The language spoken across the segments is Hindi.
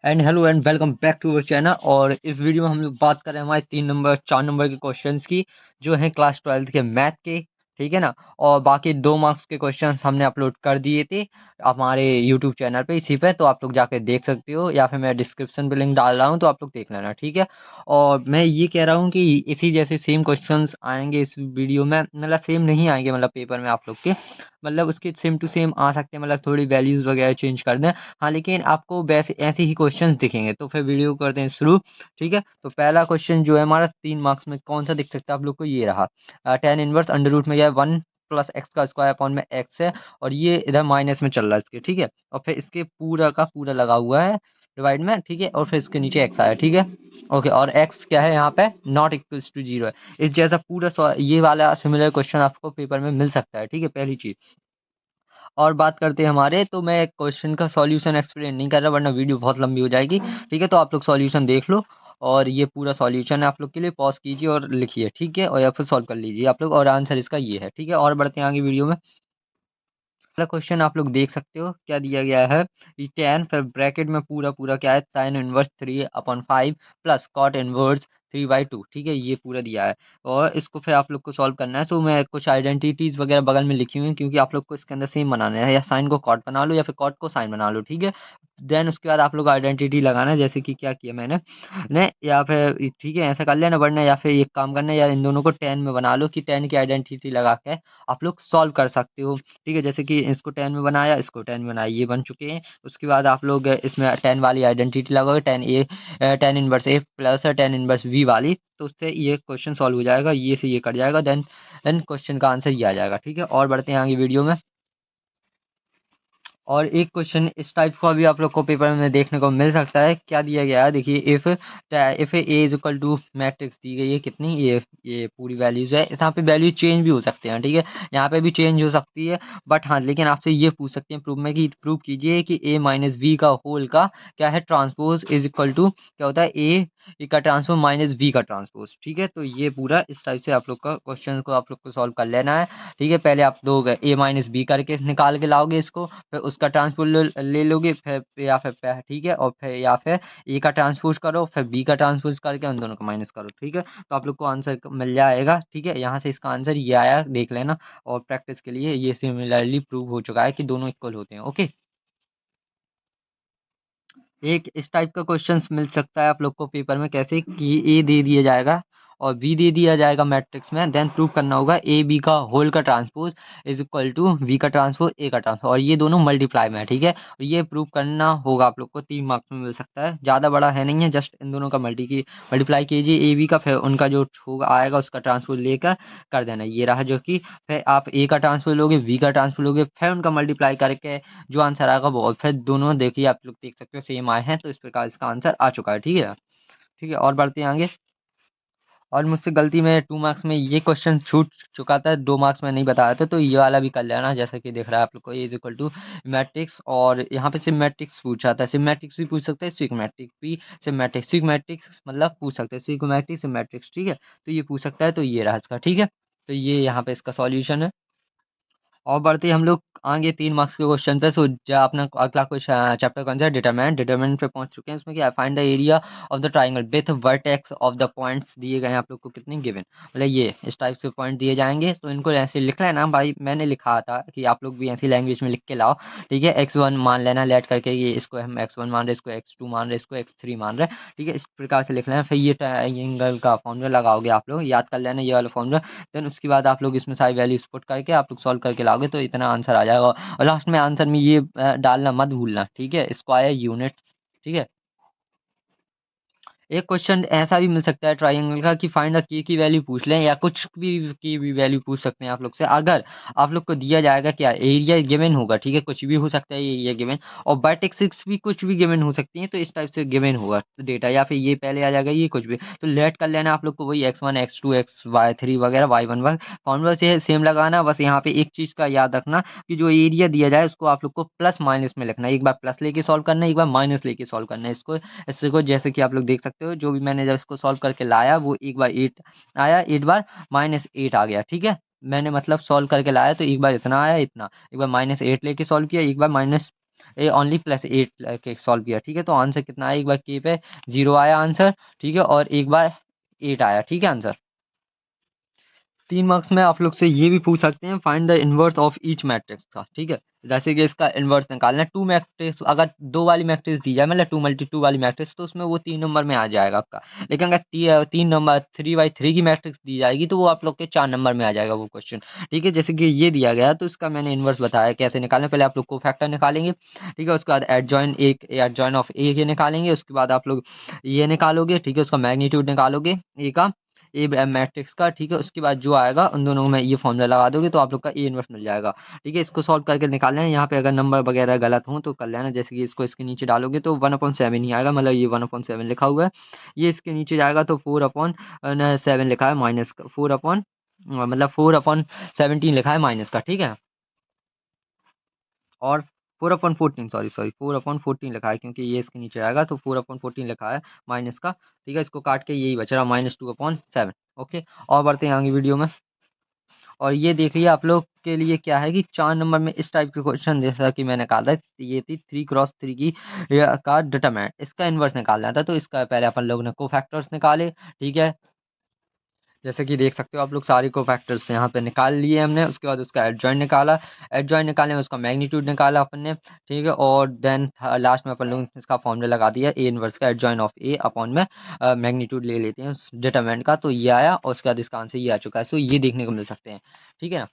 And hello and welcome back to our channel. और इस वीडियो में हम लोग बात कर रहे हैं हमारे 3 नंबर 4 नंबर के क्वेश्चंस की, जो हैं क्लास 12th के मैथ के। ठीक है ना। और बाकी 2 मार्क्स के क्वेश्चंस हमने अपलोड कर दिए थे हमारे यूट्यूब चैनल पे, इसी पे, तो आप लोग जाके देख सकते हो, या फिर मैं डिस्क्रिप्शन पे लिंक डाल रहा हूँ, तो आप लोग देख लेना। ठीक है। और मैं ये कह रहा हूँ कि इसी जैसे सेम क्वेश्चंस आएंगे इस वीडियो में, मतलब सेम नहीं आएंगे, मतलब पेपर में आप लोग के, मतलब उसके सेम टू सेम आ सकते हैं, मतलब थोड़ी वैल्यूज वगैरह चेंज कर दें। हाँ, लेकिन आपको वैसे ऐसे ही क्वेश्चंस दिखेंगे। तो फिर वीडियो करते हैं शुरू। ठीक है। तो पहला क्वेश्चन जो है हमारा 3 मार्क्स में कौन सा दिख सकता है आप लोग को, ये रहा। टेन इनवर्स अंडर रूट में क्या है, 1 + x² अपॉन में x है, और ये इधर माइनस में चल रहा है इसके। ठीक है। और फिर इसके पूरा का पूरा लगा हुआ है डिवाइड में। ठीक है। और फिर इसके नीचे x आया। ठीक है। ओके। और x क्या है यहाँ पे, नॉट इक्वल्स टू 0 है। इस जैसा पूरा ये वाला सिमिलर क्वेश्चन आपको पेपर में मिल सकता है। ठीक है, पहली चीज। और बात करते हैं हमारे, तो मैं क्वेश्चन का सॉल्यूशन एक्सप्लेन नहीं कर रहा, वरना वीडियो बहुत लंबी हो जाएगी। ठीक है। तो आप लोग सॉल्यूशन देख लो, और ये पूरा सॉल्यूशन है आप लोग के लिए, पॉज कीजिए और लिखिए। ठीक है। और या फिर सॉल्व कर लीजिए आप लोग, और आंसर इसका ये है। ठीक है। और बढ़ते हैं आगे वीडियो में। पहला क्वेश्चन आप लोग देख सकते हो क्या दिया गया है। टेन, फिर ब्रैकेट में पूरा पूरा क्या है, sine inverse 3/5 plus cot inverse 3/2। ठीक है, ये पूरा दिया है। और इसको फिर आप लोग को सॉल्व करना है। तो मैं कुछ आइडेंटिटीज वगैरह बगल में लिखी हुई हैं, क्योंकि आप लोग को इसके अंदर सेम बनाना है, या साइन को कॉट बना लो या फिर कॉट को साइन बना लो। ठीक है। देन उसके बाद आप लोग आइडेंटिटी लगाना है, जैसे कि क्या किया मैंने ने, या फिर ठीक है ऐसा कर लेना, वरना या फिर एक काम करना है, या इन दोनों को 10 में बना लो, कि 10 की आइडेंटिटी लगा के आप लोग सॉल्व कर सकते हो। ठीक है। जैसे कि इसको 10 में बनाया, इसको 10 में बनाया, ये बन चुके हैं। उसके बाद आप लोग इसमें 10 वाली आइडेंटिटी लगाओगे, 10 ए, 10 इनवर्स ए प्लस 10 इनवर्स बी वाली, तो उससे ये क्वेश्चन सॉल्व हो जाएगा, ये से ये कट जाएगा। देन क्वेश्चन का आंसर ये आ जाएगा। ठीक है। और बढ़ते हैं आगे वीडियो में। और एक क्वेश्चन इस टाइप का भी आप लोग को पेपर में देखने को मिल सकता है। क्या दिया गया है, देखिए, if A is equal to matrix दी गई है कितनी, ये पूरी वैल्यूज है। यहाँ पे वैल्यू चेंज भी हो सकते हैं। ठीक है। यहाँ पे भी चेंज हो सकती है, बट हाँ, लेकिन आपसे ये पूछ सकते हैं प्रूफ में, कि प्रूव कीजिए कि ए माइनस बी का होल का क्या है, ट्रांसपोज इज इक्वल टू क्या होता है, ए का ट्रांसपोज माइनस बी का ट्रांसपोज। ठीक है। तो ये पूरा इस टाइप से आप लोग का क्वेश्चन को आप लोग को सॉल्व कर लेना है। ठीक है। पहले आप लोग ए माइनस बी करके निकाल के लाओगे इसको, फिर उसका ट्रांसपोज ले लोगे, फिर या फिर ठीक है, और फिर या फिर ए का ट्रांसपोज करो, फिर बी का ट्रांसपोज करके उन दोनों को माइनस करो। ठीक है। तो आप लोग को आंसर मिल जाएगा। ठीक है। यहाँ से इसका आंसर ये आया, देख लेना। और प्रैक्टिस के लिए ये सिमिलरली प्रूव हो चुका है कि दोनों इक्वल होते हैं। ओके। एक इस टाइप का क्वेश्चंस मिल सकता है आप लोग को पेपर में, कैसे कि ए दे दिया जाएगा और बी दे दिया जाएगा मैट्रिक्स में, देन प्रूव करना होगा ए बी का होल का transpose is equal to B का ट्रांसपोज ए का ट्रांसपोज, और ये दोनों मल्टीप्लाई में है। ठीक है। और ये प्रूव करना होगा आप लोग को, 3 मार्क्स में मिल सकता है, ज़्यादा बड़ा है नहीं है, जस्ट इन दोनों का मल्टीप्लाई कीजिए ए बी का, फिर उनका जो होगा आएगा उसका ट्रांसपोज लेकर कर देना, ये रहा। जो कि फिर आप ए का ट्रांसपोज लोगे, बी का ट्रांसपोज लोगे, फिर उनका मल्टीप्लाई करके जो आंसर आएगा वो, और फिर दोनों देखिए आप लोग देख सकते हो सेम आए हैं, तो इस प्रकार इसका आंसर आ चुका है। ठीक है। ठीक है। और बढ़ते हैं आगे। और मुझसे गलती में 2 मार्क्स में ये क्वेश्चन छूट चुका था, 2 मार्क्स में नहीं बताया था, तो ये वाला भी कर लेना। जैसा कि दिख रहा है आप लोग को, ए इज इक्वल टू मैट्रिक्स, और यहाँ पे सिमेट्रिक्स पूछा था, सिमेट्रिक्स भी पूछ सकते हैं, सिग्मेट्रिक भी, सिग्मेट्रिक्स मतलब पूछ सकते हैं, सिग्मेट्रिक सिमेट्रिक्स। ठीक है। तो ये पूछ सकता है, तो ये रहा इसका। ठीक है। तो ये यहाँ पे इसका सॉल्यूशन है। और बढ़ते हम लोग आगे 3 मार्क्स के क्वेश्चन पे। सो जो अपना अगला क्वेश्चन चैप्टर कौन सा है, डिटरमिनेंट पे पहुंच चुके हैं। इसमें क्या है, find the area of the triangle with vertex of the points दिए गए हैं आप लोग को कितने गिवन, मतलब ये इस टाइप से पॉइंट दिए जाएंगे, तो इनको ऐसे लिख लेना भाई। मैंने लिखा था कि आप लोग भी ऐसी लैंग्वेज में लिख के लाओ। ठीक है। x1 मान लेना लेट करके, ये इसको हम x1 मान रहे, इसको x2 मान रहे, इसको x3 मान रहे। ठीक है। इस प्रकार से लिख लेना, फिर ये ट्राइंगल का फॉर्मूला लगाओगे, आप लोग याद कर लेना ये वाला फॉर्मूला। देन उसके बाद आप लोग इसमें सारी वैल्यूज पुट करके आप लोग सॉल्व करके लाओगे, तो इतना आंसर आ जाएगा। और लास्ट में आंसर में ये डालना मत भूलना। ठीक है, स्क्वायर यूनिट। ठीक है। एक क्वेश्चन ऐसा भी मिल सकता है ट्राइंगल का, कि फाइंड द के की वैल्यू पूछ लें, या कुछ भी की भी वैल्यू पूछ सकते हैं आप लोग से। अगर आप लोग को दिया जाएगा क्या, एरिया गिवन होगा। ठीक है, कुछ भी हो सकता है एरिया गिवन, और वर्टेक्सिस भी कुछ भी गिवन हो सकती है, तो इस टाइप से गिवन होगा डेटा, या फिर ये पहले आ जाएगा, ये कुछ भी, तो लेट कर लेना आप लोग को, वही x1 x2 xy3 वगैरह y1 वगैरह फॉर्मूला से सेम लगाना। बस यहाँ पे एक चीज का याद रखना, कि जो एरिया दिया जाए उसको आप लोग को प्लस माइनस में लिखना है, एक बार प्लस लेके सॉल्व करना है, एक बार माइनस लेके सॉल्व करना है इसको। इससे को जैसे कि आप लोग देख सकते हो, जो भी मैंने जब इसको सॉल्व करके लाया, वो एक बार 8 आया, 8 बार -8 आ गया। ठीक है। मैंने मतलब सॉल्व करके लाया, तो एक बार इतना आया, इतना, एक बार -8 लेके सॉल्व किया, एक बार ये ओनली +8 के सॉल्व किया, ठीक है। तो आंसर कितना आया, एक बार के पे 0 आया आंसर, ठीक है, और एक बार 8 आया, ठीक है आंसर। 3 मार्क्स में आप लोग से ये भी पूछ सकते हैं, find the inverse of each matrix का, ठीक है। जैसे कि इसका इनवर्स निकालना है, 2 मैट्रिक्स अगर 2 वाली मैट्रिक्स दी जाए, मतलब 2 × 2 वाली मैट्रिक्स, तो उसमें वो 3 नंबर में आ जाएगा आपका। लेकिन अगर 3 नंबर 3×3 की मैट्रिक्स दी जाएगी तो वो आप लोग के 4 नंबर में आ जाएगा वो क्वेश्चन, ठीक है। जैसे कि ये दिया गया तो इसका मैंने इनवर्स बताया कैसे निकालना। पहले आप लोग को फैक्टर निकालेंगे, ठीक है, उसके बाद एडजॉइन ऑफ ए के निकालेंगे, उसके बाद आप लोग ये निकालोगे, ठीक है, उसका मैग्नीट्यूड निकालोगे ए का, ए मैट्रिक्स का, ठीक है। उसके बाद जो आएगा उन दोनों में ये फॉर्मूला लगा दोगे तो आप लोग का ए इनवर्स मिल जाएगा, ठीक है। इसको सॉल्व करके निकालना है। यहाँ पे अगर नंबर वगैरह गलत हो तो कर लेना, जैसे कि इसको इसके नीचे डालोगे तो 1/7 ही आएगा, मतलब ये 1/7 लिखा हुआ है, ये इसके नीचे जाएगा तो 4/7 लिखा है माइनस 4 मतलब 4/17 लिखा है माइनस का, ठीक है। और 4/14, सॉरी 4/14 लिखा है, क्योंकि ये इसके नीचे आएगा तो 4/14 लिखा है माइनस का, ठीक है। इसको काट के यही बच रहा -2/7, ओके। और बढ़ते हैं आगे वीडियो में। और ये देखिए आप लोग के लिए क्या है कि 4 नंबर में इस टाइप के क्वेश्चन जैसा कि मैंने कहा था, ये थी 3×3 की का डिटरमिनेंट, इसका इन्वर्स निकालना था। तो इसका पहले अपन लोग ने कोफैक्टर्स निकाले, ठीक है। जैसे कि देख सकते हो आप लोग सारे कोफैक्टर्स यहाँ पे निकाल लिए हमने। उसके बाद उसका एडजॉइंट निकाला, एडजॉइंट निकालने में उसका मैग्नीट्यूड निकाला अपन ने, ठीक है। और देन लास्ट में अपन लोग इसका फॉर्मूला लगा दिया, ए इनवर्स का एडजॉइंट ऑफ ए अपॉन में मैग्नीट्यूड ले लेते हैं उस डिटरमिनेंट का, तो ये आया। और उसके बाद इसका आंसर ये आ चुका है। सो ये देखने को मिल सकते हैं, ठीक है ना।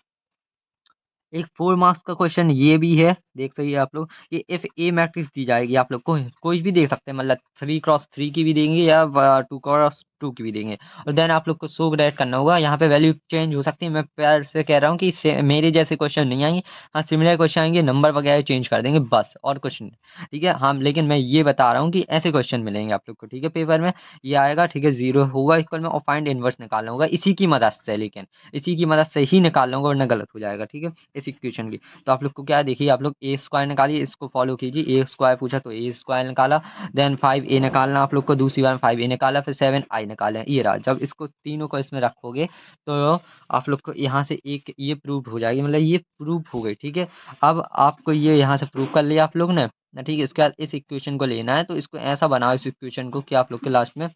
एक 4 मार्क्स का क्वेश्चन ये भी है, देख सही है आप लोग। ये इफ ए मैट्रिक्स दी जाएगी आप लोग को, कोई भी दे सकते हैं, मतलब 3×3 की भी देंगे या 2×2 की भी देंगे। और देन आप लोग को सो ग्रेड करना होगा। यहाँ पे वैल्यू चेंज हो सकती है, मैं प्यार से कह रहा हूँ कि मेरे जैसे क्वेश्चन नहीं आएंगे। हाँ, सिमिलर क्वेश्चन आएंगे, नंबर वगैरह चेंज कर देंगे बस, और कुछ नहीं, ठीक है। हाँ, लेकिन मैं ये बता रहा हूँ कि ऐसे क्वेश्चन मिलेंगे आप लोग को, ठीक है, पेपर में। ये आएगा, ठीक है, 0 होगा इक्वल में, और फाइंड इनवर्स निकालना होगा इसी की मदद से, लेकिन इसी की मदद से ही निकालना होगा, वरना गलत हो जाएगा, ठीक है, इस इक्वेशन की। तो आप लोग को क्या है, देखिए आप लोग ए स्क्वायर निकालिए, इसको फॉलो कीजिए। ए स्क्वायर पूछा तो ए स्क्वायर निकाला, देन 5a निकालना आप लोग को, दूसरी बार 5a निकाला, फिर 7i निकाले, ये रहा। जब इसको तीनों को इसमें रखोगे तो आप लोग को यहाँ से एक ये प्रूफ हो जाएगी, मतलब ये प्रूफ हो गई, ठीक है। अब आपको ये यहाँ से प्रूफ कर लिया आप लोग ने ना, ठीक है। इसके बाद इस इक्वेशन को लेना है, तो इसको ऐसा बनाओ इस इक्वेशन को कि आप लोग के लास्ट में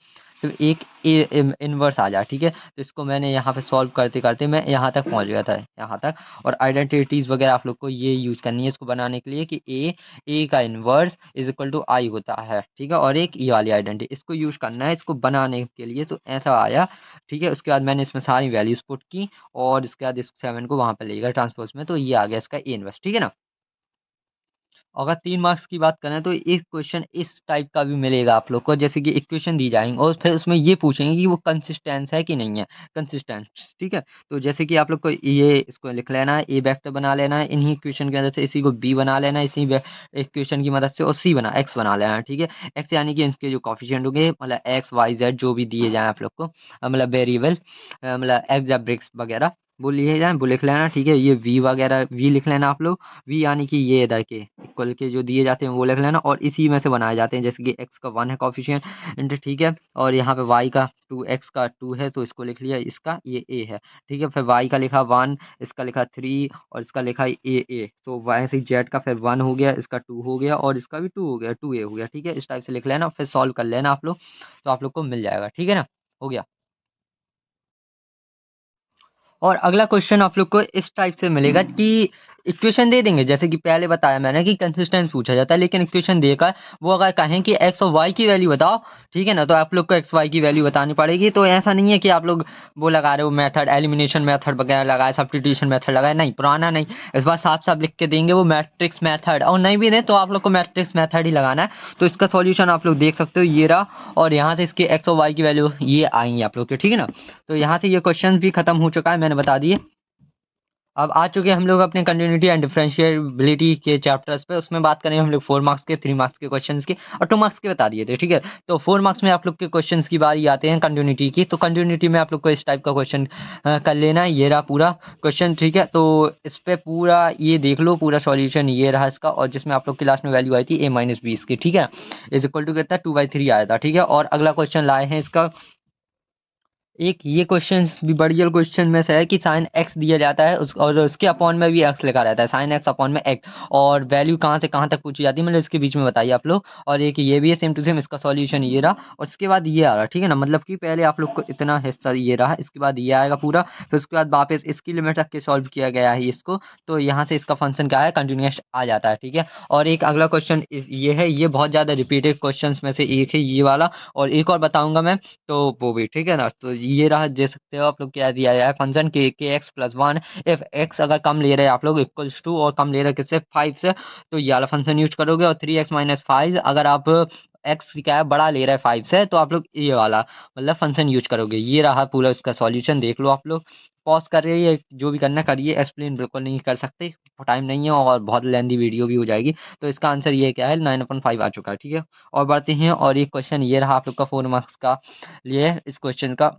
तो एक ए इनवर्स आ जाए, ठीक है। तो इसको मैंने यहाँ पे सॉल्व करते करते मैं यहाँ तक पहुँच गया था, यहाँ तक। और आइडेंटिटीज वगैरह आप लोग को ये यूज करनी है इसको बनाने के लिए कि ए का इनवर्स इज इक्वल टू आई होता है, ठीक है। और एक ये वाली आइडेंटिटी इसको यूज करना है इसको बनाने के लिए, तो ऐसा आया, ठीक है। उसके बाद मैंने इसमें सारी वैल्यूज पुट की, और इसके बाद इस 7 को वहां पे ले गया ट्रांसपोज में, तो ये आ गया इसका ए इनवर्स, ठीक है ना। अगर 3 मार्क्स की बात करें तो एक क्वेश्चन इस टाइप का भी मिलेगा आप लोग को, जैसे कि इक्वेशन दी जाएंगे और फिर उसमें ये पूछेंगे कि वो कंसिस्टेंस है कि नहीं है, कंसिस्टेंस, ठीक है। तो जैसे कि आप लोग को ये इसको लिख लेना है, ए वेक्टर बना लेना है इन्हीं इक्वेशन की मदद से, इसी को बी बना लेना है इसी इक्वेशन की मदद से, और सी बना एक्स बना लेना है, ठीक है। एक्स यानी कि इनके जो कॉफिशिएंट होंगे, मतलब एक्स वाई जेड जो भी दिए जाए आप लोग को, मतलब वेरिएबल, मतलब एग्जाब्रिक्स वगैरह वो लिए जाए, वो लिख लेना, ठीक है। ये वी वगैरह वी लिख लेना आप लोग, वी यानी कि ये इधर के इक्वल के जो दिए जाते हैं वो लिख लेना, और इसी में से बनाए जाते हैं, जैसे कि एक्स का 1 है कॉफिशिएंट, ठीक है। और यहाँ पे वाई का 2, एक्स का 2 है तो इसको लिख लिया, इसका ये ए है, ठीक है। फिर वाई का लिखा 1, इसका लिखा 3, और इसका लिखा ए, तो वाई से जेड का फिर 1 हो गया, इसका 2 हो गया, और इसका भी 2 हो गया, 2a हो गया, ठीक है। इस टाइप से लिख लेना, फिर सॉल्व कर लेना आप लोग, तो आप लोग को मिल जाएगा, ठीक है ना, हो गया। और अगला क्वेश्चन आप लोग को इस टाइप से मिलेगा कि इक्वेशन दे देंगे, जैसे कि पहले बताया मैंने कि कंसिस्टेंस पूछा जाता है, लेकिन इक्वेशन देकर वो अगर कहें कि एक्स और वाई की वैल्यू बताओ, ठीक है ना, तो आप लोग को एक्स वाई की वैल्यू बतानी पड़ेगी। तो ऐसा नहीं है कि आप लोग वो लगा रहे हो मेथड, एलिमिनेशन मेथड वगैरह लगाए, सब्स्टिट्यूशन मेथड लगाए, नहीं, पुराना नहीं। इस बार साफ साफ लिख के देंगे वो मैट्रिक्स मेथड, और नहीं भी दे तो आप लोग को मैट्रिक्स मेथड ही लगाना है। तो इसका सॉल्यूशन आप लोग देख सकते हो, ये रहा, और यहाँ से इसके एक्स और वाई की वैल्यू ये आएंगी आप लोग के, ठीक है ना। तो यहाँ से ये क्वेश्चन भी खत्म हो चुका है, मैंने बता दिए। अब आ चुके हैं हम लोग अपने कंटिन्यूटी एंड डिफरेंशिएबिलिटी के चैप्टर्स पे, उसमें बात करेंगे हम लोग 4 मार्क्स के, 3 मार्क्स के क्वेश्चंस की, और 2 मार्क्स के बता दिए थे, ठीक है। तो 4 मार्क्स में आप लोग के क्वेश्चंस की बारी आते हैं कंटिन्यूटी की। तो कंटिन्यूटी में आप लोग को इस टाइप का क्वेश्चन कर लेना है, ये रहा पूरा क्वेश्चन, ठीक है। तो इस पे पूरा ये देख लो, पूरा सॉल्यूशन ये रहा इसका, और जिसमें आप लोग की लास्ट में वैल्यू आई थी a-20 की, ठीक है, इज इक्वल टू कितना 2/3 आया था, ठीक है। और अगला क्वेश्चन लाए हैं इसका एक ये क्वेश्चन भी बढ़िया क्वेश्चन में से है कि साइन एक्स दिया जाता है और उसके अपॉन में भी एक्स लिखा रहता है, साइन एक्स अपॉन में एक्स, और वैल्यू कहाँ से कहाँ तक पूछी जाती है, मतलब इसके बीच में बताइए आप लोग। और एक ये भी है सेम टू सेम, इसका सॉल्यूशन ये रहा और इसके बाद ये आ रहा, ठीक है ना, मतलब कि पहले आप लोग को इतना हिस्सा ये रहा, इसके बाद ये आएगा पूरा, फिर उसके बाद वापस इसकी लिमिट रख के सॉल्व किया गया है इसको, तो यहाँ से इसका फंक्शन क्या है, कंटिन्यूस आ जाता है, ठीक है। और एक अगला क्वेश्चन ये है, ये बहुत ज़्यादा रिपीटेड क्वेश्चन में से एक है ये वाला, और एक और बताऊंगा मैं, तो वो भी ठीक है ना। तो ये रहा, दे सकते हो आप लोग क्या दिया जाए, फंक्शन के x plus one, if x अगर कम ले रहे हैं आप लोग इक्वल्स टू, और कम ले रहे हैं किससे, फाइव से, तो ये वाला फंक्शन यूज करोगे। और थ्री एक्स माइनस फाइव, अगर आप एक्स क्या है बड़ा ले रहा है फाइव से, तो आप लोग ये वाला मतलब फंक्शन यूज करोगे। ये रहा पूरा इसका सॉल्यूशन, देख लो आप लोग। पॉज कर रही है, जो भी करना करिए, एक्सप्लेन बिल्कुल नहीं कर सकते, टाइम नहीं है और बहुत लेंदी वीडियो भी हो जाएगी। तो इसका आंसर ये क्या है, 9/5 आ चुका है, ठीक है। और बढ़ते हैं, और एक क्वेश्चन ये रहा आप लोग का 4 मार्क्स का लिए इस क्वेश्चन का,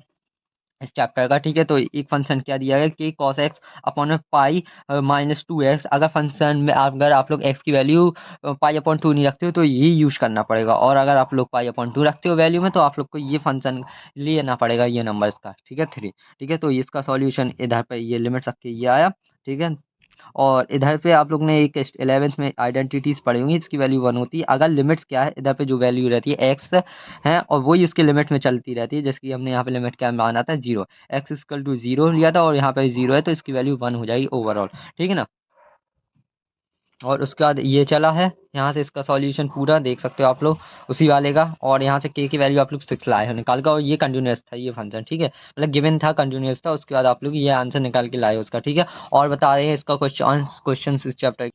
इस चैप्टर का, ठीक है। तो एक फंक्शन क्या दिया गया कि कॉस एक्स अपॉन में पाई माइनस टू एक्स, अगर फंक्शन में अगर आप लोग एक्स की वैल्यू पाई अपॉन टू नहीं रखते हो तो ये यूज करना पड़ेगा, और अगर आप लोग पाई अपॉन टू रखते हो वैल्यू में, तो आप लोग को ये फंक्शन लेना पड़ेगा, ये नंबर का, ठीक है, थ्री, ठीक है। तो इसका सॉल्यूशन इधर पे ये लिमिट रख के ये आया, ठीक है। और इधर पे आप लोग ने एक 11th में आइडेंटिटीज पढ़ी होंगी, इसकी वैल्यू वन होती है, अगर लिमिट्स क्या है, इधर पे जो वैल्यू रहती है एक्स है, और वही इसके लिमिट में चलती रहती है, जैसे कि हमने यहाँ पे लिमिट क्या माना था, zero, x equal to zero लिया था, और यहाँ पे जीरो है, तो इसकी वैल्यू वन हो जाएगी ओवरऑल, ठीक है ना। और उसके बाद ये चला है, यहाँ से इसका सॉल्यूशन पूरा देख सकते हो आप लोग उसी वाले का, और यहाँ से के की वैल्यू आप लोग सिक्स लाए हो निकाल कर, और ये कंटिन्यूस था ये फंक्शन, ठीक है, मतलब गिवन था, कंटिन्यूस था, उसके बाद आप लोग ये आंसर निकाल के लाए उसका, ठीक है। और बता रहे हैं इसका क्वेश्चन इस चैप्टर,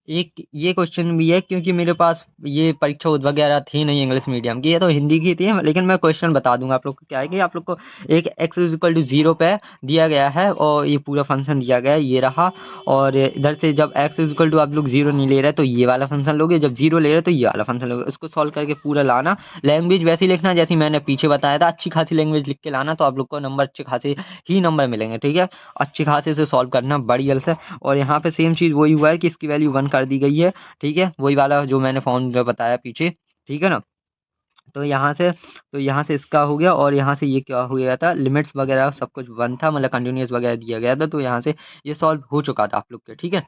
एक ये क्वेश्चन भी है, क्योंकि मेरे पास ये परीक्षा वगैरह थी नहीं इंग्लिश मीडियम की, ये तो हिंदी की थी, लेकिन मैं क्वेश्चन बता दूंगा आप लोग को। क्या है कि आप लोग को एक x is equal to zero पे दिया गया है, और ये पूरा फंक्शन दिया गया है, ये रहा। और इधर से जब एक्स इज इक्वल टू आप लोग जीरो नहीं ले रहे तो ये वाला फंक्शन लोगे, जब जीरो ले रहे तो ये वाला फंक्शन लोगे, उसको सॉल्व करके पूरा लाना। लैंग्वेज वैसी लिखना जैसी मैंने पीछे बताया था, अच्छी खासी लैंग्वेज लिख के लाना, तो आप लोग को नंबर अच्छे खासे ही नंबर मिलेंगे, ठीक है। अच्छे खासे से सॉल्व करना बड़ी जल्द से। और यहाँ पे सेम चीज़ वही हुआ है कि इसकी वैल्यू वन कर दी गई है, ठीक है, वही वाला जो मैंने फॉर्मूला बताया पीछे, ठीक है ना। तो यहाँ से इसका हो गया, और यहाँ से ये क्या हो गया था, लिमिट्स वगैरह सब कुछ वन था, मतलब कंटिन्यूस वगैरह दिया गया था, तो यहाँ से ये सॉल्व हो चुका था आप लोग के, ठीक है।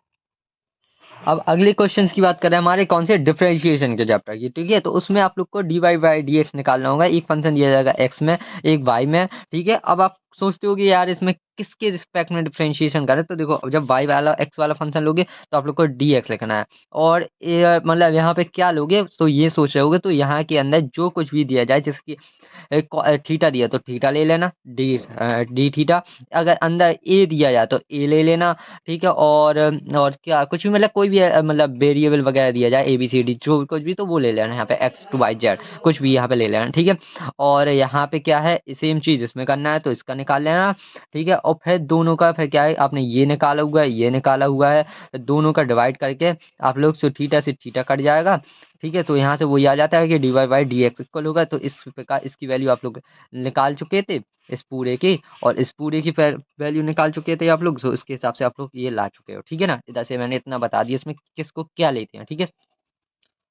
अब अगले क्वेश्चंस की बात करें हमारे कौन से, डिफरेंशिएशन के चैप्टर की, ठीक है। तो उसमें आप लोग को d y by d x निकालना होगा, एक फंक्शन दिया जाएगा एक्स में, एक वाई में, ठीक है। अब आप सोचते हो कि यार इसमें किसके रिस्पेक्ट में डिफरेंशिएशन करें, तो देखो जब वाई वाला एक्स वाला फंक्शन लोगे तो आप लोग को डी एक्स लिखना है, और मतलब यहाँ पे क्या लोगे, तो ये सोच रहे होगे, तो यहाँ के अंदर जो कुछ भी दिया जाए, जैसे कि थीटा दिया तो थीटा ले लेना, डी थीटा, अगर अंदर ए दिया जाए तो ए ले लेना, ठीक है। और क्या कुछ भी मतलब कोई भी मतलब वेरिएबल वगैरह दिया जाए, ए बी सी डी जो कुछ भी, तो वो ले लेना, यहाँ पे एक्स टू वाई जेड कुछ भी यहाँ पे ले लेना, ठीक है। और यहाँ पे क्या है, सेम चीज इसमें करना है, तो इसका निकाल लेना, ठीक है। और फिर दोनों का फिर क्या है, आपने ये निकाला हुआ है, ये निकाला हुआ है, दोनों का डिवाइड करके आप लोग से थीटा कट जाएगा, ठीक है। तो यहाँ से वही आ जाता है कि d y by d x equal होगा, तो इस प्रकार इसकी वैल्यू आप लोग निकाल चुके थे इस पूरे की, और इस पूरे की वैल्यू निकाल चुके थे आप लोग, तो इसके हिसाब से आप लोग ये ला चुके हो, ठीक है ना। इधर से मैंने इतना बता दिया इसमें किसको क्या लेते हैं, ठीक है।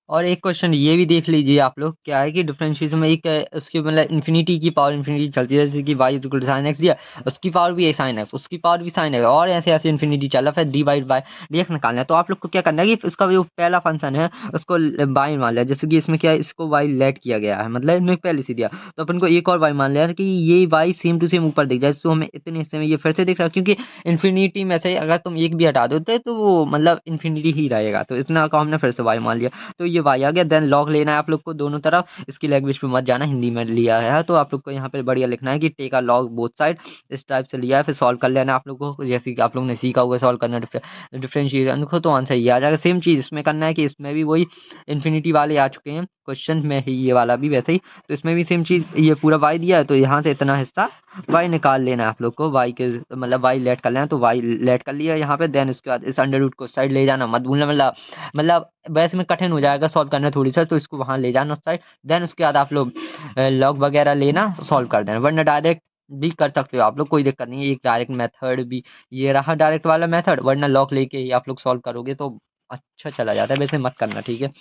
और एक क्वेश्चन ये भी देख लीजिए आप लोग, क्या है कि डिफरेंशिएशन में एक उसकी मतलब इन्फिनिटी की पावर इन्फिनिटी चलती है, जैसे कि y equal to sine x दिया, उसकी पावर भी है साइन एक्स, उसकी पावर भी साइन एक्स, और ऐसे ऐसे इन्फिनिटी चल रहा, फिर डिवाइड बाय डी एक्स निकालना है। तो आप लोग को क्या करना है कि इसका जो पहला फंक्शन है उसको बाई मान लिया, जैसे कि इसमें क्या है, इसको वाई लेट किया गया है, मतलब इन्होंने पहले से दिया, तो अपन को एक और वाई मान लिया कि ये वाई सेम टू सेम ऊपर दिख जाए, तो हमें इतने हिस्से में ये फिर से दिख रहा है, क्योंकि इन्फिनिटी में से अगर तुम एक भी हटा दो तो वो मतलब इन्फिनिटी ही रहेगा, तो इतना का हमने फिर से वाई मान लिया, तो ये वाई आ गया। देन लॉग लेना है आप लोग को दोनों तरफ, इसकी लैंग्वेज पे मत जाना, हिंदी में लिया है, तो आप लोग को यहाँ पे बढ़िया लिखना है कि take a log both side, इस टाइप से लिया है, फिर सॉल्व कर लेना आप लोग को, जैसे कि आप लोग ने सीखा होगा सॉल्व करना डिफरेंशिएशन को, तो आंसर ये आ जाएगा। सेम चीज इसमें करना है कि इसमें भी वही इन्फिनिटी वाले आ चुके हैं क्वेश्चन में ही, ये वाला भी वैसे ही, तो इसमें भी सेम चीज, ये पूरा वाई दिया है, तो यहाँ से इतना हिस्सा वाई निकाल लेना है आप लोग को, वाई के मतलब वाई लेट कर लेना, तो वाई लेट कर लिया यहाँ पे। देन उसके बाद इस अंडर रूट को साइड ले जाना, मत भूलना, मतलब वैसे में कठिन हो जाएगा सॉल्व करना थोड़ी सा, तो इसको वहां ले जाना उस साइड। देन उसके बाद आप लोग लॉग वगैरह लेना, सॉल्व कर देना, वरना डायरेक्ट भी कर सकते हो आप लोग, कोई दिक्कत नहीं है, एक डायरेक्ट मेथड भी ये रहा, डायरेक्ट वाला मेथड, वरना लॉग लेके ही आप लोग सॉल्व करोगे तो अच्छा चला जाता है, वैसे मत करना, ठीक है।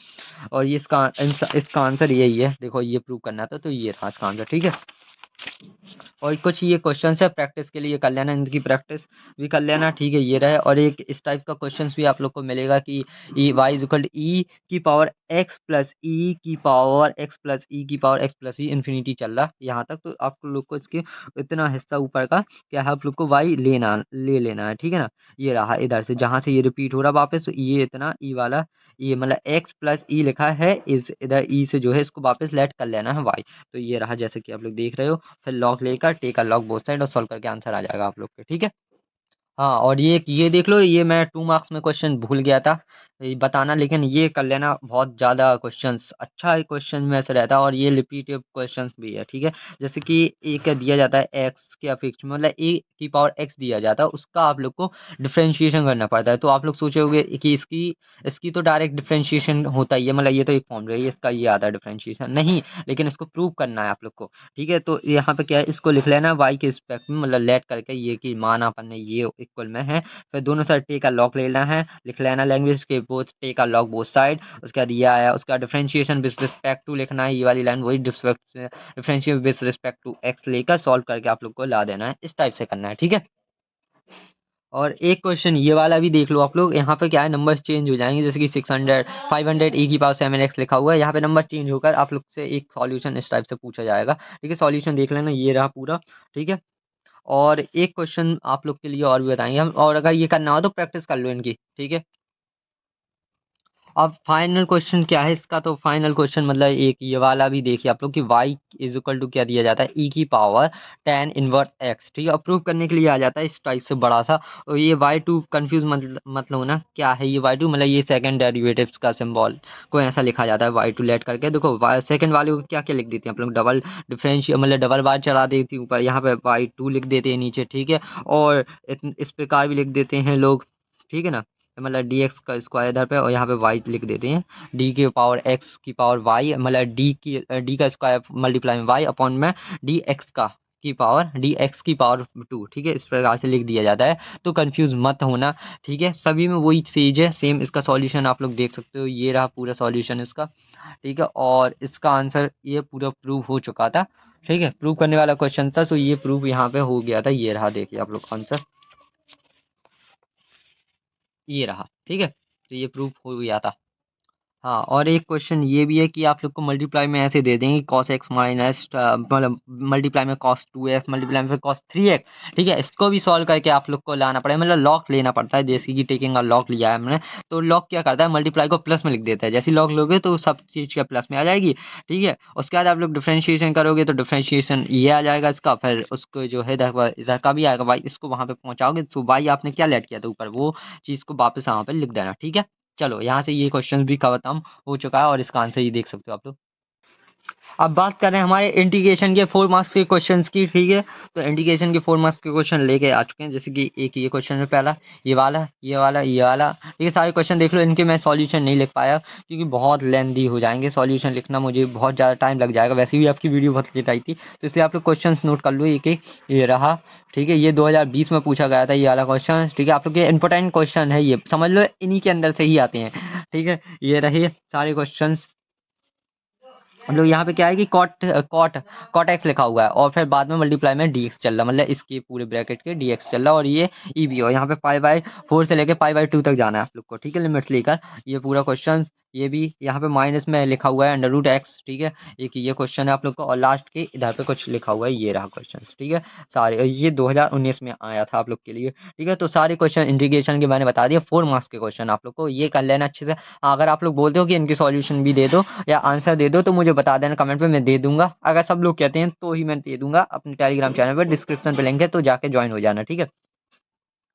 और ये इसका आंसर यही है, देखो ये प्रूव करना था, तो ये रहा इसका आंसर, ठीक है। और कुछ ये क्वेश्चन है प्रैक्टिस के लिए कर लेना, इनकी प्रैक्टिस भी कर लेना, ठीक है। ये रहे, और एक इस टाइप का क्वेश्चन भी आप लोग को मिलेगा कि E Y is equal to E की पावर एक्स प्लस ई की पावर एक्स प्लस ई की पावर एक्स प्लस ई इन्फिनिटी चल रहा यहाँ तक। तो आप लोग को इसके इतना हिस्सा ऊपर का क्या है, आप लोग को वाई ले लेना है, ठीक है ना। ये रहा इधर से जहाँ से ये रिपीट हो रहा वापस, तो ये इतना ई वाला, ये मतलब एक्स प्लस ई लिखा है, इस इधर ई से जो है इसको वापस लेट कर लेना है वाई। तो ये रहा जैसे कि आप लोग देख रहे हो। फिर लॉग लेकर take a log both side और सॉल्व करके आंसर आ जाएगा आप लोग के, ठीक है। हाँ, और ये देख लो, ये मैं 2 मार्क्स में क्वेश्चन भूल गया था ये बताना, लेकिन ये कर लेना, बहुत ज़्यादा क्वेश्चंस अच्छा क्वेश्चन में से रहता है, और ये रिपीटिव क्वेश्चंस भी है, ठीक है। जैसे कि ए का दिया जाता है एक्स के अपेक्ष में, मतलब ए की पावर एक्स दिया जाता है, उसका आप लोग को डिफरेंशिएशन करना पड़ता है। तो आप लोग सोचोगे कि इसकी इसकी तो डायरेक्ट डिफरेंशिएशन होता ही है, मतलब ये तो एक फॉर्मूला है, इसका ये आता है डिफरेंशिएशन नहीं, लेकिन इसको प्रूव करना है आप लोग को, ठीक है। तो यहाँ पे क्या है, इसको लिख लेना वाई के रिस्पेक्ट में, मतलब लेट करके ये कि मान अपन ने ये इक्वल में है। फिर दोनों साइड टेक अ लॉग लेना है, लिख लेना लैंग्वेज के both take a log both side. उसके बाद ये आया, उसका डिफरेंशिएशन विद रिस्पेक्ट टू लिखना है, ये वाली लाइन वही differentiation with respect to x लेकर सॉल्व करके आप लोग को ला देना है, इस टाइप से करना है, ठीक है। और एक क्वेश्चन ये वाला भी देख लो आप लोग, यहाँ पे क्या है, नंबर्स चेंज हो जाएंगे, जैसे कि 600 500 e की पावर 7x लिखा हुआ है, यहाँ पे नंबर चेंज होकर आप लोग से एक सॉल्यूशन इस टाइप से पूछा जाएगा, ठीक है। सॉल्यूशन देख लेना, ये रहा पूरा, ठीक है। और एक क्वेश्चन आप लोग के लिए और भी बताएंगे हम, और अगर ये करना हो तो प्रैक्टिस कर लो इनकी, ठीक है। अब फाइनल क्वेश्चन क्या है इसका, तो फाइनल क्वेश्चन मतलब एक ये वाला भी देखिए आप लोग कि y इज इक्वल टू क्या दिया जाता है, e की पावर tan इनवर्स x, ठीक है। अप्रूव करने के लिए आ जाता है इस टाइप से बड़ा सा, और ये y2 कंफ्यूज मतलब होना क्या है, ये y2 मतलब ये सेकंड डेरिवेटिव्स का सिंबल को ऐसा लिखा जाता है y2 लेट करके। देखो सेकंड वाले को क्या क्या लिख देते हैं आप लोग, डबल डिफरेंशियल मतलब डबल बार चढ़ा देती ऊपर, यहाँ पे y2 लिख देते हैं नीचे, ठीक है। और इस प्रकार भी लिख देते हैं लोग, ठीक है ना, मतलब डी एक्स का स्क्वायर इधर पे, और यहाँ पे वाई लिख देते हैं, डी की पावर एक्स की पावर वाई, मतलब डी का स्क्वायर मल्टीप्लाई में वाई अपॉन में डी एक्स का की पावर डी एक्स की पावर 2, ठीक है। इस प्रकार से लिख दिया जाता है, तो कंफ्यूज मत होना, ठीक है। सभी में वही चीज़ है सेम। इसका सॉल्यूशन आप लोग देख सकते हो, ये रहा पूरा सॉल्यूशन इसका, ठीक है। और इसका आंसर ये पूरा प्रूव हो चुका था, ठीक है। प्रूव करने वाला क्वेश्चन था, तो ये प्रूव यहाँ पे हो गया था, ये रहा देखिए आप लोग आंसर, ये रहा, ठीक है। तो ये प्रूफ हो गया था। हाँ, और एक क्वेश्चन ये भी है कि आप लोग को मल्टीप्लाई में ऐसे दे देंगे cos x माइनस मतलब मल्टीप्लाई में cos 2x मल्टीप्लाई में cos 3x, ठीक है। इसको भी सॉल्व करके आप लोग को लाना पड़ेगा, मतलब लॉग लेना पड़ता है, जैसे कि टेकिंग का लॉग लिया है हमने, तो लॉग क्या करता है, मल्टीप्लाई को प्लस में लिख देता है, जैसे लॉग लोगे तो सब चीज़ का प्लस में आ जाएगी, ठीक है। उसके बाद आप लोग डिफ्रेंशिएशन करोगे तो डिफ्रेंशिएशन ये आ जाएगा इसका, फिर उसको जो है इधर का भी आएगा भाई, इसको वहाँ पे पहुँचाओगे तो भाई आपने क्या लेट किया था ऊपर, वो चीज़ को वापस वहाँ पे लिख देना, ठीक है। चलो यहाँ से ये क्वेश्चन भी खत्म हो चुका है, और इसका आंसर ये देख सकते हो आप लोग। अब बात कर रहे हैं हमारे इंटीग्रेशन के 4 मार्क्स के क्वेश्चंस की, ठीक है। तो इंटीग्रेशन के 4 मार्क्स के क्वेश्चन लेके आ चुके हैं, जैसे कि एक ये क्वेश्चन है पहला, ये वाला, ये वाला, ये वाला, ये सारे क्वेश्चन देख लो। इनके मैं सॉल्यूशन नहीं लिख पाया क्योंकि बहुत लेंदी हो जाएंगे, सॉल्यूशन लिखना मुझे बहुत ज़्यादा टाइम लग जाएगा, वैसे भी आपकी वीडियो बहुत लेट आई थी, तो इसलिए आप लोग क्वेश्चन नोट कर लो एक एक। ये रहा, ठीक है। ये 2020 में पूछा गया था ये वाला क्वेश्चन, ठीक है। आप लोग के इंपॉर्टेंट क्वेश्चन है, ये समझ लो इन्हीं के अंदर से ही आते हैं, ठीक है। ये रहे सारे क्वेश्चन। हम लोग यहाँ पे क्या है कि कॉट एक्स लिखा हुआ है, और फिर बाद में मल्टीप्लाई में डी एक्स चल रहा है, मतलब इसके पूरे ब्रैकेट के डी एक्स चल रहा है, और ये ई भी, और यहाँ पे पाई/4 से लेके पाई/2 तक जाना है आप लोग को, ठीक है, लिमिट्स लेकर। ये पूरा क्वेश्चन, ये भी यहाँ पे माइनस में लिखा हुआ है अंडर रूट एक्स, ठीक है। एक ये क्वेश्चन है आप लोग को, और लास्ट के इधर पे कुछ लिखा हुआ है, ये रहा क्वेश्चन, ठीक है। सारे ये 2019 में आया था आप लोग के लिए, ठीक है। तो सारे क्वेश्चन इंटीग्रेशन के मैंने बता दिया, 4 मार्क्स के क्वेश्चन आप लोग को ये कर लेना अच्छे से। अगर आप लोग बोलते हो कि इनके सॉल्यूशन भी दे दो या आंसर दे दो, तो मुझे बता देना कमेंट पे, मैं दे दूंगा। अगर सब लोग कहते हैं तो ही मैं दे दूंगा, अपने टेलीग्राम चैनल पर डिस्क्रिप्शन पे लिंक है, तो जाके ज्वाइन हो जाना, ठीक है।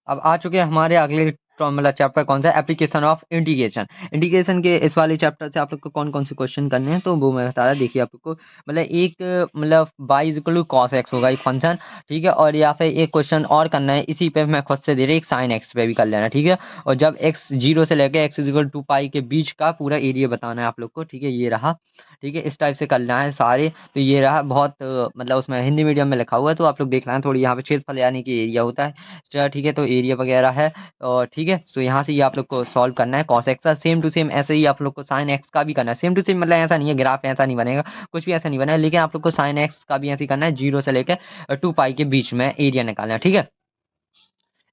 अब आ चुके हैं हमारे अगले मतलब चैप्टर, कौन सा, एप्लीकेशन ऑफ इंटीग्रेशन। इंटीग्रेशन के इस वाले चैप्टर से आप लोग को कौन कौन से क्वेश्चन करने हैं, तो वो मैं बता रहा, देखिए आप लोग को, मतलब एक मतलब y equal to cos x होगा एक फंक्शन, ठीक है। और यहाँ पे एक क्वेश्चन और करना है, इसी पे मैं खुद से दे रही, एक साइन एक्स पे भी कर लेना, ठीक है। और जब x 0 से लेके x इक्वल टू पाई के बीच का पूरा एरिया बताना है आप लोग को, ठीक है। ये रहा, ठीक है, इस टाइप से करना है सारे। तो ये रहा बहुत मतलब उसमें हिंदी मीडियम में लिखा हुआ है, तो आप लोग देख लेना थोड़ी यहाँ पे क्षेत्रफल यानी कि एरिया होता है। ठीक है, तो एरिया वगैरह है और ठीक है, तो यहाँ से ये आप लोग को सॉल्व करना है कॉस एक्स का, सेम टू सेम ऐसे ही आप लोग को साइन एक्स का भी करना है, सेम टू सेम मतलब ऐसा नहीं है ग्राफ ऐसा नहीं बनेगा, कुछ भी ऐसा नहीं बना है, लेकिन आप लोग को साइन एक्स का भी ऐसे ही करना है, 0 से लेकर 2 पाई के बीच में एरिया निकालना है। ठीक है,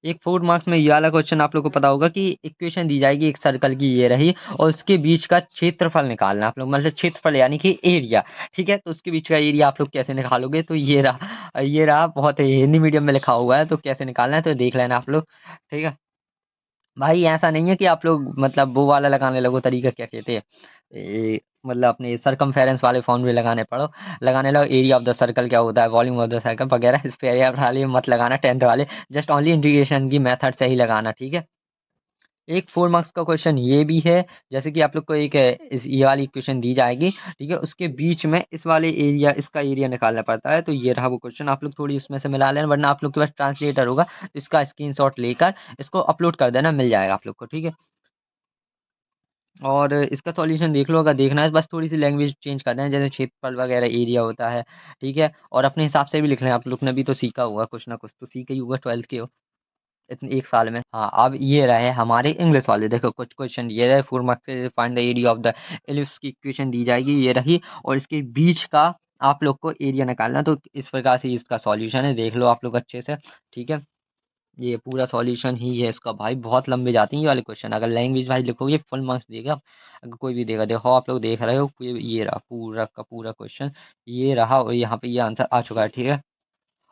एक 4 मार्क्स में ये वाला क्वेश्चन आप लोग को पता होगा कि इक्वेशन दी जाएगी एक सर्कल की ये रही और उसके बीच का क्षेत्रफल निकालना आप लोग, मतलब क्षेत्रफल यानी कि एरिया। ठीक है, तो उसके बीच का एरिया आप लोग कैसे निकालोगे, तो ये रहा बहुत हिंदी मीडियम में लिखा हुआ है, तो कैसे निकालना है तो देख लेना आप लोग। ठीक है भाई, ऐसा नहीं है कि आप लोग मतलब वो वाला लगाने लगो तरीका, क्या कहते हैं मतलब अपने सरकमफेरेंस वाले फॉर्मूले लगाने लगो, एरिया ऑफ द सर्कल क्या होता है, वॉल्यूम ऑफ द सर्कल वगैरह, इस पे एरिया वाले मत लगाना 10th वाले, जस्ट ओनली इंटीग्रेशन की मेथड से ही लगाना। ठीक है, एक 4 मार्क्स का क्वेश्चन ये भी है, जैसे कि आप लोग को एक ये वाली इक्वेशन दी जाएगी, ठीक है, उसके बीच में इस वाले एरिया इसका एरिया निकालना पड़ता है, तो ये रहा वो क्वेश्चन, आप लोग थोड़ी उसमें से मिला लेना, वरना आप लोग के पास ट्रांसलेटर होगा तो इसका स्क्रीनशॉट लेकर इसको अपलोड कर देना, मिल जाएगा आप लोग को। ठीक है, और इसका सॉल्यूशन देख लो, अगर देखना है बस थोड़ी सी लैंग्वेज चेंज करना है, जैसे क्षेत्रफल वगैरह एरिया होता है। ठीक है, और अपने हिसाब से भी लिख लें, आप लोग ने भी तो सीखा होगा, कुछ ना कुछ तो सीखा ही होगा 12th के हो इतने एक साल में। हाँ, अब ये रहे हमारे इंग्लिश वाले, देखो कुछ क्वेश्चन ये रहे, 4 मार्क्स से find the area of the ellipse की इक्वेशन दी जाएगी, ये रही, और इसके बीच का आप लोग को एरिया निकालना, तो इस प्रकार से इसका सॉल्यूशन है, देख लो आप लोग अच्छे से। ठीक है, ये पूरा सॉल्यूशन ही है इसका भाई, बहुत लंबे जाते हैं ये वाले क्वेश्चन, अगर लैंग्वेज भाई लिखोगे फुल मार्क्स देगा, अगर कोई भी देगा। देखो आप लोग देख रहे हो, ये रहा पूरा का पूरा क्वेश्चन, ये रहा, और यहाँ पे ये आंसर आ चुका है। ठीक है,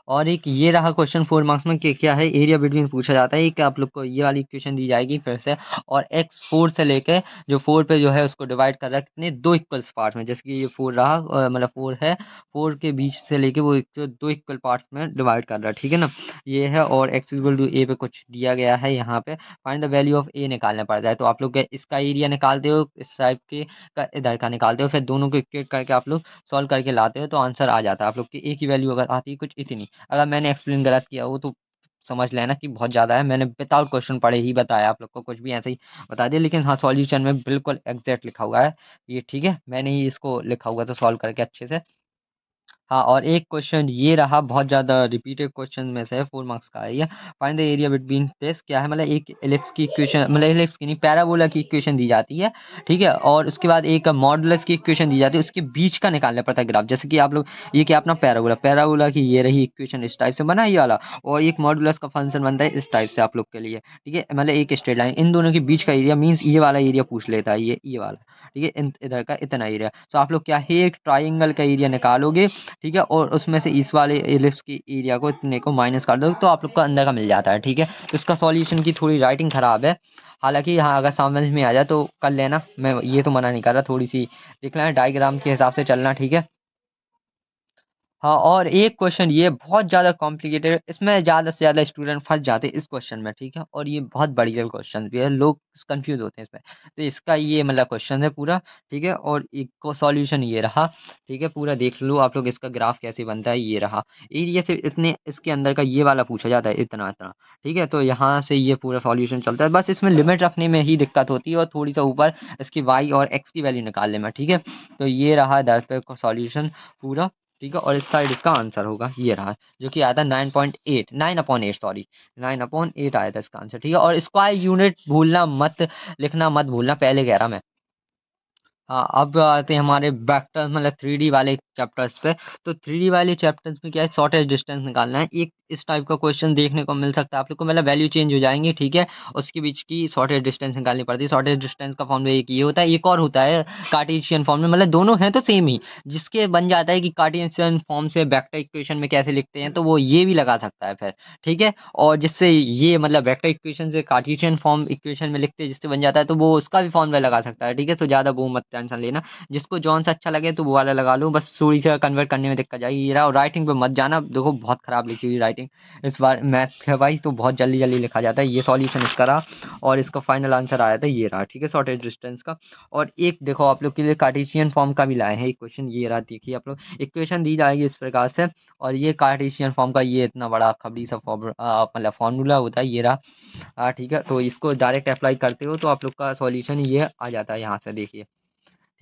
और एक ये रहा क्वेश्चन 4 मार्क्स में कि क्या है, एरिया बिटवीन पूछा जाता है कि आप लोग को ये वाली इक्वेशन दी जाएगी फिर से, और एक्स 4 से लेके जो 4 पे जो है उसको डिवाइड कर रहा है कितने, दो इक्वल्स पार्ट में, जैसे कि ये 4 रहा मतलब 4 है, 4 के बीच से लेके वो दो इक्वल पार्ट्स में डिवाइड कर रहा है। ठीक है ना, ये है, और एक्स इक्वल टू ए पे कुछ दिया गया है, यहाँ पे फाइंड द वैल्यू ऑफ ए निकालना पड़ता है, तो आप लोग इसका एरिया निकालते हो, इस टाइप के का इधर का निकालते हो, फिर दोनों को इक्वेट करके आप लोग सॉल्व करके लाते हो, तो आंसर आ जाता है आप लोग की। ए की वैल्यू अगर आती है कुछ इतनी, अगर मैंने एक्सप्लेन गलत किया हो तो समझ लेना कि बहुत ज़्यादा है, मैंने विदाउट क्वेश्चन पढ़े ही बताया आप लोग को, कुछ भी ऐसे ही बता दिया, लेकिन हाँ सॉल्यूशन में बिल्कुल एग्जैक्ट लिखा हुआ है ये। ठीक है, मैंने ही इसको लिखा हुआ था सॉल्व करके अच्छे से। हाँ, और एक क्वेश्चन ये रहा, बहुत ज़्यादा रिपीटेड क्वेश्चन में से है, 4 मार्क्स का है ये, find the area between this, क्या है, मतलब एक एलिप्स की इक्वेशन, मतलब एलिप्स की नहीं, पैराबोला की इक्वेशन दी जाती है। ठीक है, और उसके बाद एक मॉडुलस की इक्वेशन दी जाती है, उसके बीच का निकालना पड़ता है ग्राफ, जैसे कि आप लोग ये क्या अपना पैराबोला, पैराबोला की ये रही इक्वेशन, इस टाइप से बना है ये वाला, और एक मॉडुलस का फंक्शन बनता है इस टाइप से आप लोग के लिए। ठीक है, मतलब एक स्ट्रेट लाइन, इन दोनों के बीच का एरिया मीन्स ये वाला एरिया पूछ लेता है, ये वाला। ठीक है, इधर का इतना एरिया, तो आप लोग क्या है, एक ट्राइंगल का एरिया निकालोगे। ठीक है, और उसमें से इस वाले एलिप्स की एरिया को इतने को माइनस कर दो, तो आप लोग को अंदर का मिल जाता है। ठीक है, तो इसका सॉल्यूशन की थोड़ी राइटिंग खराब है, हालांकि हाँ अगर समझ में आ जाए तो कर लेना, मैं ये तो मना नहीं कर रहा, थोड़ी सी देख लेना, डायग्राम के हिसाब से चलना। ठीक है, हाँ, और एक क्वेश्चन ये बहुत ज़्यादा कॉम्प्लिकेटेड है, इसमें ज़्यादा से ज़्यादा स्टूडेंट फंस जाते हैं इस क्वेश्चन में। ठीक है, और ये बहुत बढ़िया क्वेश्चन भी है, लोग कंफ्यूज होते हैं इसमें, तो इसका ये मतलब क्वेश्चन है पूरा। ठीक है, और एक को सॉल्यूशन ये रहा। ठीक है, पूरा देख लो आप लोग, इसका ग्राफ कैसे बनता है, ये रहा, एरिया से इतने इसके अंदर का ये वाला पूछा जाता है, इतना इतना। ठीक है, तो यहाँ से ये पूरा सॉल्यूशन चलता है, बस इसमें लिमिट रखने में ही दिक्कत होती है, और थोड़ी सा ऊपर इसकी वाई और एक्स की वैल्यू निकालने में। ठीक है, तो ये रहा 10 पे का सॉल्यूशन पूरा। ठीक है, और इस साइड इसका आंसर होगा, ये रहा, जो कि आया था 9.8, 9/8 सॉरी, 9/8 आया था इसका आंसर। ठीक है, और स्क्वायर यूनिट भूलना मत, लिखना मत भूलना, पहले कह रहा मैं। हाँ, अब आते हैं हमारे वेक्टर मतलब 3D वाले चैप्टर्स पे। तो 3D वाले चैप्टर्स में क्या है, शॉर्टेज डिस्टेंस निकालना है, एक इस टाइप का क्वेश्चन देखने को मिल सकता है आप लोग को, मतलब वैल्यू चेंज हो जाएंगी। ठीक है, उसके बीच की शॉर्टेज डिस्टेंस निकालनी पड़ती है, शॉर्टेज डिस्टेंस का फॉर्मूला एक ये होता है, एक और होता है कार्टेशियन फॉर्म में, मतलब दोनों हैं तो सेम ही, जिसके बन जाता है कि कार्टेशियन फॉर्म से वेक्टर इक्वेशन में कैसे लिखते हैं, तो वो ये भी लगा सकता है फिर। ठीक है, और जिससे ये मतलब वेक्टर इक्वेशन से कार्टेशियन फॉर्म इक्वेशन में लिखते हैं जिससे बन जाता है, तो वो उसका भी फॉर्मूला लगा सकता है। ठीक है, तो ज़्यादा वो मत टेंशन लेना, जिसको जौन सा अच्छा लगे तो वो वाला लगा लो, बस थोड़ी सा कन्वर्ट करने में दिक्कत जाएगी, ये रहा। और राइटिंग पे मत जाना, देखो बहुत खराब लिखी हुई राइटिंग इस बार, मैथ है भाई तो बहुत जल्दी जल्दी लिखा जाता है। ये सॉल्यूशन इसका रहा, और इसका फाइनल आंसर आया था, ये रहा। ठीक है, शॉर्टेज डिस्टेंस का। और एक देखो आप लोग के लिए कार्टेशियन फॉर्म का भी लाए हैं एक क्वेश्चन, ये रहा, देखिए आप लोग, इक्वेशन दी जाएगी इस प्रकार से, और ये कार्टेशियन फॉर्म का ये इतना बड़ा खबड़ी सा मतलब फॉर्मूला होता है, ये रहा। ठीक है, तो इसको डायरेक्ट अप्लाई करते हो तो आप लोग का सॉल्यूशन ये आ जाता है यहाँ से, देखिए।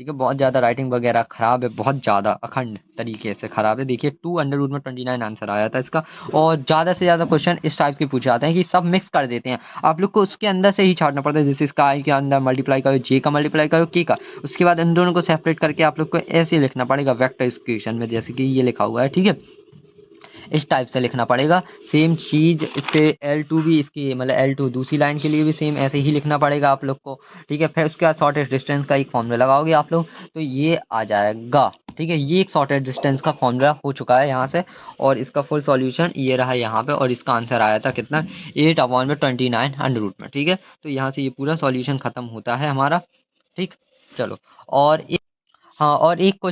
ठीक है, बहुत ज़्यादा राइटिंग वगैरह खराब है, बहुत ज़्यादा अखंड तरीके से खराब है। देखिए 2 अंडर रूट में 29 आंसर आया था इसका, और ज़्यादा से ज़्यादा क्वेश्चन इस टाइप के पूछे जाते हैं कि सब मिक्स कर देते हैं, आप लोग को उसके अंदर से ही छांटना पड़ता है। जैसे इसका आई के अंदर मल्टीप्लाई करो जे का, मल्टीप्लाई करो के का, उसके बाद इन दोनों को सेपरेट करके आप लोग को ऐसे लिखना पड़ेगा वेक्टर इक्वेशन में, जैसे कि ये लिखा हुआ है। ठीक है, इस टाइप से लिखना पड़ेगा। सेम चीज़ इस पे L2 भी, इसकी मतलब L2 दूसरी लाइन के लिए भी सेम ऐसे ही लिखना पड़ेगा आप लोग को। ठीक है, फिर उसके बाद शॉर्टेस्ट डिस्टेंस का एक फॉर्मूला लगाओगे आप लोग, तो ये आ जाएगा। ठीक है, ये एक शॉर्टेस्ट डिस्टेंस का फॉर्मूला हो चुका है यहाँ से, और इसका फुल सॉल्यूशन ये रहा यहाँ पे, और इसका आंसर आया था कितना, 8/29 अंडर रूट में। ठीक है, तो यहाँ से ये पूरा सॉल्यूशन खत्म होता है हमारा। ठीक, चलो, और हाँ, और एक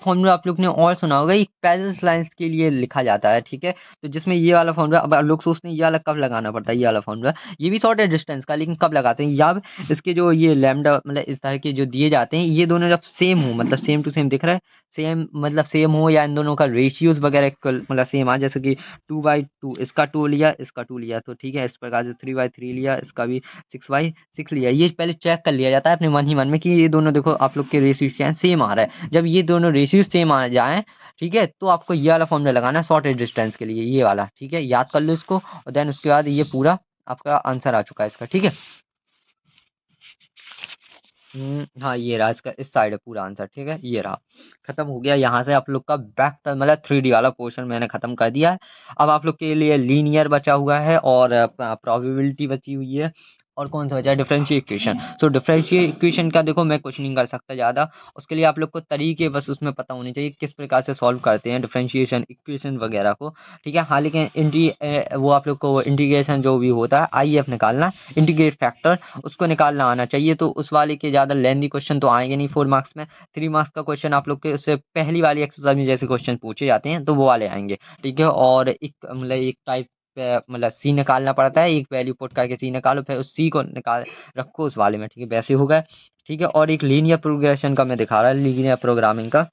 फ़ॉर्मूला आप लोग ने और सुना होगा, एक पैरेलल लाइन्स के लिए लिखा जाता है। ठीक है, तो जिसमें ये वाला फ़ॉर्मूला, अब लोग सोचते हैं ये वाला कब लगाना पड़ता है, ये वाला फ़ॉर्मूला, ये भी शॉर्टेस्ट डिस्टेंस का, लेकिन कब लगाते हैं, या इसके जो ये लैम्बडा मतलब इस तरह के जो दिए जाते हैं, ये दोनों जब सेम हो, मतलब सेम टू सेम दिख रहा है, सेम मतलब सेम हो, या इन दोनों का रेशियोज़ वगैरह इक्वल मतलब सेम आ, जैसे कि 2/2, इसका 2 लिया, इसका 2 लिया, तो ठीक है, इस प्रकार से 3/3 लिया, इसका भी 6/6 लिया। ये पहले चेक कर लिया जाता है अपने मन ही मन में कि ये दोनों देखो आप लोग के रेशियो क्या है, सेम आ रहा है। जब ये दोनों रेशियो सेम आ जाएँ, ठीक है, तो आपको ये वाला फॉर्मूला लगाना है शॉर्टेस्ट डिस्टेंस के लिए, ये वाला। ठीक है, याद कर लो इसको, और देन उसके बाद ये पूरा आपका आंसर आ चुका है इसका। ठीक है, हाँ, ये रहा इसका, इस साइड है पूरा आंसर। ठीक है, ये रहा, खत्म हो गया। यहाँ से आप लोग का बैक मतलब 3D वाला पोर्शन मैंने खत्म कर दिया है। अब आप लोग के लिए लीनियर बचा हुआ है, और प्रोबेबिलिटी बची हुई है, और कौन सा बचा है, डिफरेंशियल इक्वेशन। सो डिफरेंशियल इक्वेशन का देखो मैं कुछ नहीं कर सकता ज़्यादा, उसके लिए आप लोग को तरीके बस उसमें पता होने चाहिए किस प्रकार से सॉल्व करते हैं डिफरेंशिएशन इक्वेशन वगैरह को। ठीक है, हाँ, लेकिन वो आप लोग को इंटीग्रेशन जो भी होता है IF निकालना, इंटीग्रेट फैक्टर, उसको निकालना आना चाहिए। तो उस वाले के ज़्यादा लेंथी क्वेश्चन तो आएंगे नहीं 4 मार्क्स में। 3 मार्क्स का क्वेश्चन आप लोग के उससे पहली वाली एक्सरसाइज में जैसे क्वेश्चन पूछे जाते हैं, तो वो वाले आएंगे। ठीक है, और एक मतलब एक टाइप मतलब सी निकालना पड़ता है, एक वैल्यू पुट करके सी निकालो, फिर उस सी को निकाल रखो उस वाले में। ठीक है, वैसे हो गए। ठीक है, और एक लीनियर प्रोग्रेशन का मैं दिखा रहा है, लीनियर प्रोग्रामिंग का।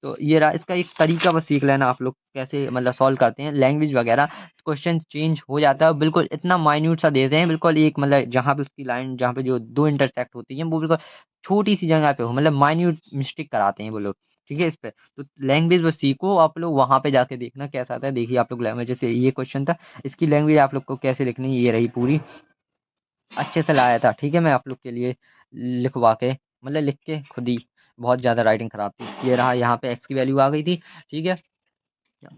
तो ये रहा, इसका एक तरीका बस सीख लेना आप लोग कैसे मतलब सॉल्व करते हैं, लैंग्वेज वगैरह क्वेश्चन चेंज हो जाता है, बिल्कुल इतना माइन्यूट सा देते हैं, बिल्कुल एक मतलब जहाँ पे उसकी लाइन जहाँ पे जो दो इंटरसेक्ट होती है वो बिल्कुल छोटी सी जगह पे हो, मतलब माइन्यूट मिस्टेक कराते हैं वो लोग। ठीक है, इस पे तो लैंग्वेज बस सीखो आप लोग, वहाँ पे जाके देखना कैसा आता है। देखिए आप लोग लैंग्वेज, जैसे ये क्वेश्चन था, इसकी लैंग्वेज आप लोग को कैसे लिखनी है, ये रही पूरी, अच्छे से लाया था। ठीक है, मैं आप लोग के लिए लिखवा के मतलब लिख के खुद ही, बहुत ज़्यादा राइटिंग खराब थी। ये रहा, यहाँ पे एक्स की वैल्यू आ गई थी। ठीक है,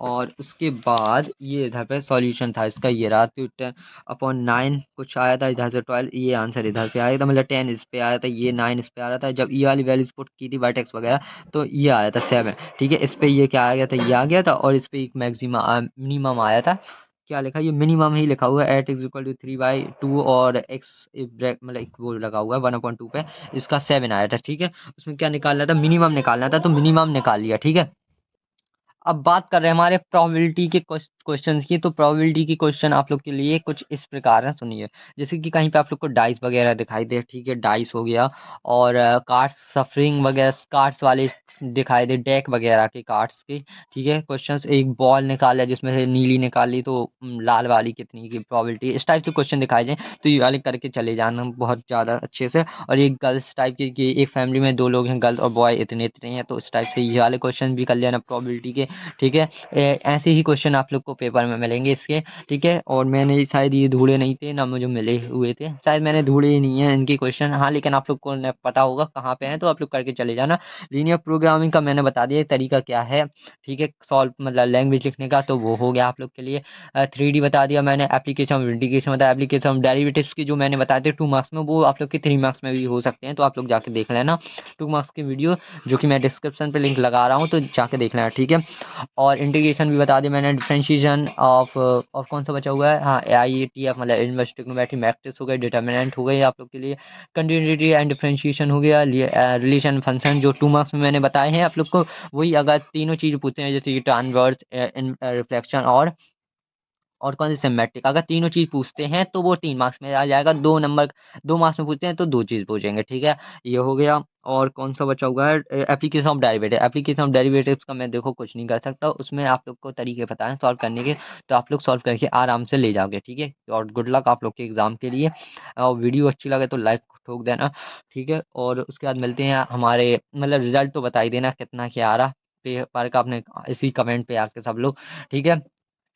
और उसके बाद ये इधर पे सॉल्यूशन था इसका, ये रहा, तो 10/9 कुछ आया था, इधर से 12, ये आंसर इधर पे आया था, मतलब 10 इस पे आया था, ये 9 इस पे आ रहा था। जब ये वाली वैल्यूज पुट की थी वर्टेक्स वगैरह, तो ये आया था 7। ठीक है, इस पे ये क्या आ गया था, ये आ गया था, और इस पे एक मैक्सिमम मिनिमम आया था। क्या लिखा, ये मिनिमम ही लिखा हुआ है, एट इज इक्वल टू 3/2, और एक्स मतलब एक वो लगा हुआ है 1/2 पे, इसका 7 आया था। ठीक है, उसमें क्या निकालना था, मिनिमम निकालना था, तो मिनिमम निकाल लिया। ठीक है, अब बात कर रहे हैं हमारे प्रोबेबिलिटी के क्वेश्चंस की। तो प्रोबेबिलिटी की क्वेश्चन आप लोग के लिए कुछ इस प्रकार है, सुनिए। जैसे कि कहीं पे आप लोग को डाइस वगैरह दिखाई दे, ठीक है, डाइस हो गया, और कार्ड्स सफरिंग वगैरह कार्ड्स वाले दिखाई दे, डेक वगैरह के कार्ड्स के। ठीक है, क्वेश्चंस, एक बॉल निकाला जिसमें से नीली निकाली, तो लाल वाली कितनी की प्रोबेबिलिटी, इस टाइप से क्वेश्चन दिखाई जाए, तो ये वाले करके चले जाना बहुत ज़्यादा अच्छे से। और एक गर्ल्स टाइप के कि एक फैमिली में 2 लोग हैं, गर्ल और बॉय इतने इतने हैं, तो इस टाइप से ये वाले क्वेश्चन भी कर लेना प्रोबेबिलिटी के। ठीक है, ऐसे ही क्वेश्चन आप लोग को पेपर में मिलेंगे इसके। ठीक है, और मैंने शायद ये ढूंढे नहीं थे ना, मुझे मिले हुए थे, शायद मैंने ढूंढे ही नहीं है इनके क्वेश्चन। हाँ, लेकिन आप लोग को पता होगा कहाँ पे हैं, तो आप लोग करके चले जाना। लीनियर प्रोग्रामिंग का मैंने बता दिया तरीका क्या है। ठीक है, सॉल्व मतलब लैंग्वेज लिखने का, तो वो हो गया आप लोग के लिए। 3D बता दिया मैंने, एप्लीकेशन ऑफ इंटीग्रेशन बताया, एप्लीकेशन ऑफ डेरिवेटिव्स की जो मैंने बताए थे 2 मार्क्स में, वो आप लोग के 3 मार्क्स में भी हो सकते हैं, तो आप लोग जाके देख लेना 2 मार्क्स की वीडियो, जो कि मैं डिस्क्रिप्शन पे लिंक लगा रहा हूँ, तो जाके देख लेना। ठीक है, और इंटीग्रेशन भी बता दिया मैंने, डिफरेंशिएशन ऑफ, और कौन सा बचा हुआ है, हाँ, IETF मतलब इनवर्स ट्रिग्नोमेट्री मैट्रिक्स हो गई, डिटर्मिनेंट हो गई आप लोग के लिए, कंटिन्यूटी एंड डिफरेंशिएशन हो गया, रिलेशन फंक्शन जो 2 मार्क्स में मैंने बताए हैं आप लोग को, वही अगर तीनों चीज़ पूछते हैं, जैसे कि ट्रांसवर्स, रिफ्लेक्शन, और कौन सी सिमेट्रिक। अगर तीनों चीज़ पूछते हैं तो वो 3 मार्क्स में आ जाएगा, 2 नंबर 2 मार्क्स में पूछते हैं तो 2 चीज़ पूछेंगे, ठीक है? ये हो गया। और कौन-सा बचा हुआ है application of derivative. Application of derivatives का मैं देखो कुछ नहीं कर सकता, उसमें आप लोग को तरीके पता हैं सॉल्व करने के, तो आप लोग सॉल्व करके आराम से ले जाओगे, ठीक है? और गुड लक आप लोग के एग्ज़ाम के लिए। और वीडियो अच्छी लगे तो लाइक ठोक देना, ठीक है? और उसके बाद मिलते हैं हमारे मतलब रिज़ल्ट तो बता ही देना कितना क्या आ रहा पेपर का अपने इसी कमेंट पे आके सब लोग, ठीक है?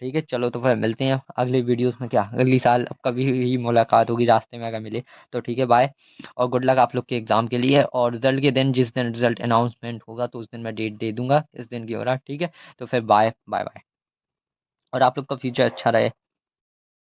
ठीक है, चलो तो फिर मिलते हैं अगले वीडियोस में, क्या अगली साल कभी भी मुलाकात होगी रास्ते में अगर मिले तो, ठीक है? बाय। और गुड लक आप लोग के एग्ज़ाम के लिए। और रिज़ल्ट के दिन जिस दिन रिज़ल्ट अनाउंसमेंट होगा तो उस दिन मैं डेट दे दूँगा, इस दिन की हो रहा, ठीक है? तो फिर बाय, बाय-बाय। और आप लोग का फ्यूचर अच्छा रहे।